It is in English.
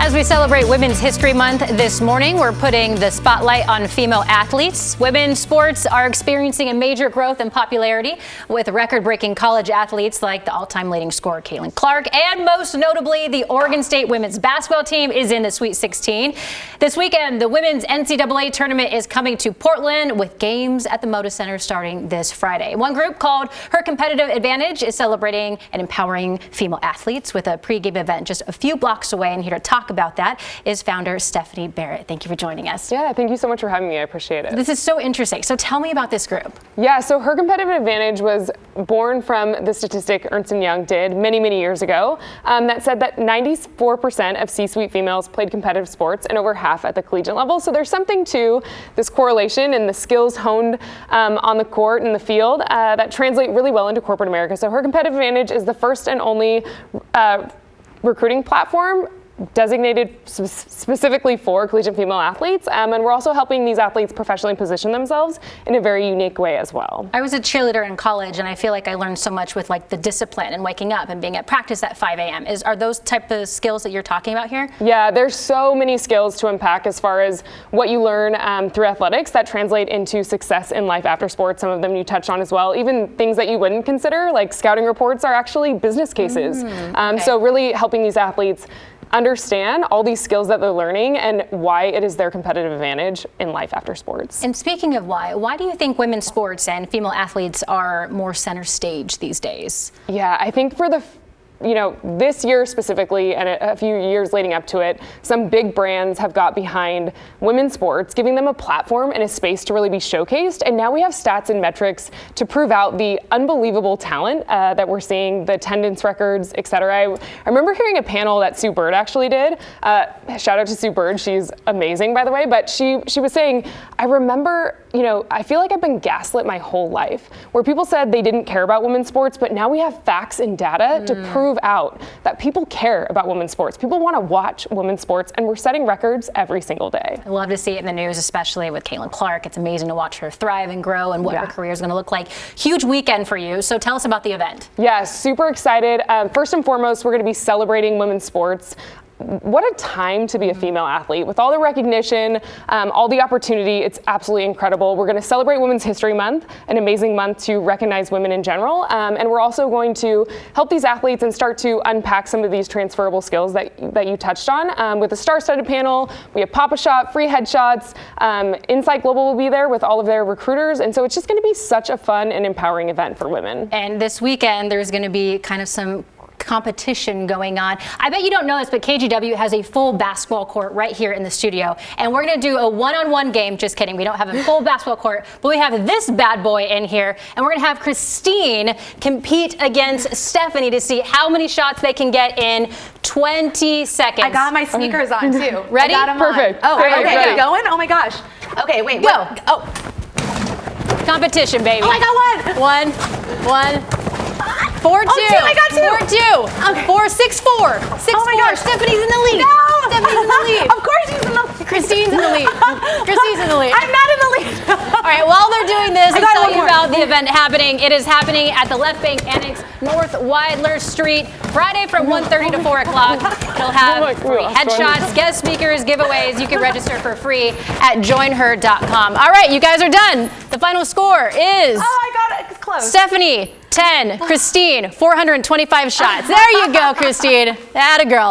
As we celebrate Women's History Month this morning, we're putting the spotlight on female athletes. Women's sports are experiencing a major growth in popularity with record-breaking college athletes like the all-time leading scorer Caitlin Clark, and most notably, the Oregon State women's basketball team is in the Sweet 16. This weekend, the women's NCAA Tournament is coming to Portland with games at the Moda Center starting this Friday. One group called Her Competitive Advantage is celebrating and empowering female athletes with a pregame event just a few blocks away, and here to talk about that is founder Stephanie Barrett. Thank you for joining us. Yeah, thank you so much for having me. I appreciate it. This is so interesting. So tell me about this group. Yeah, so Her Competitive Advantage was born from the statistic Ernst & Young did many, many years ago that said that 94% of C-suite females played competitive sports and over half at the collegiate level. So there's something to this correlation and the skills honed on the court and the field that translate really well into corporate America. So Her Competitive Advantage is the first and only recruiting platform designated specifically for collegiate female athletes, and we're also helping these athletes professionally position themselves in a very unique way as well. I was a cheerleader in college, and I feel like I learned so much with like the discipline and waking up and being at practice at 5 a.m. Are those type of skills that you're talking about here? Yeah, there's so many skills to unpack as far as what you learn through athletics that translate into success in life after sports. Some of them you touched on as well. Even things that you wouldn't consider, like scouting reports, are actually business cases. Okay. So really helping these athletes understand all these skills that they're learning and why it is their competitive advantage in life after sports. And speaking of why do you think women's sports and female athletes are more center stage these days? Yeah, I think for this year specifically and a few years leading up to it, some big brands have got behind women's sports, giving them a platform and a space to really be showcased. And now we have stats and metrics to prove out the unbelievable talent that we're seeing, the attendance records, et cetera. I remember hearing a panel that Sue Bird actually did. Shout out to Sue Bird. She's amazing, by the way. But she was saying, I remember, I feel like I've been gaslit my whole life, where people said they didn't care about women's sports, but now we have facts and data to prove out that people care about women's sports. People want to watch women's sports, and we're setting records every single day. I love to see it in the news, especially with Caitlin Clark. It's amazing to watch her thrive and grow and what her career is going to look like. Huge weekend for you. So tell us about the event. Yeah, super excited. First and foremost, we're going to be celebrating women's sports. What a time to be a female athlete. With all the recognition, all the opportunity, it's absolutely incredible. We're going to celebrate Women's History Month, an amazing month to recognize women in general. And we're also going to help these athletes and start to unpack some of these transferable skills that you touched on. With a star-studded panel, we have Pop-A-Shot, free headshots. Insight Global will be there with all of their recruiters. And so it's just going to be such a fun and empowering event for women. And this weekend, there's going to be kind of some competition going on. I bet you don't know this, but KGW has a full basketball court right here in the studio, and we're going to do a one-on-one game. Just kidding, we don't have a full basketball court, but we have this bad boy in here, and we're going to have Christine compete against Stephanie to see how many shots they can get in 20 seconds. I got my sneakers on too. Ready? I got 'em Perfect. On. Oh, Perfect. okay, Ready. get going. Oh my gosh. Okay, wait. Go. What? Oh. Competition, baby. Oh, I got one. 4-2. Oh, 2. I got 2. 4-2. Okay. 4-6-4. 6-4. Oh my gosh. Stephanie's in the lead. No. Stephanie's in the lead. Of course she's in the lead. Christine's in the lead. Christine's in the lead. I'm not in the lead. All right, while they're doing this, I let's got tell one you more. about the event happening. It is happening at the Left Bank Annex, North Weidler Street, Friday from 1:30 to 4 o'clock. It'll have free headshots, guest speakers, giveaways. You can register for free at joinher.com. All right, you guys are done. The final score is... Oh, I got it. It's close. Stephanie, 10. Christine, 425 shots. There you go, Christine. Atta girl.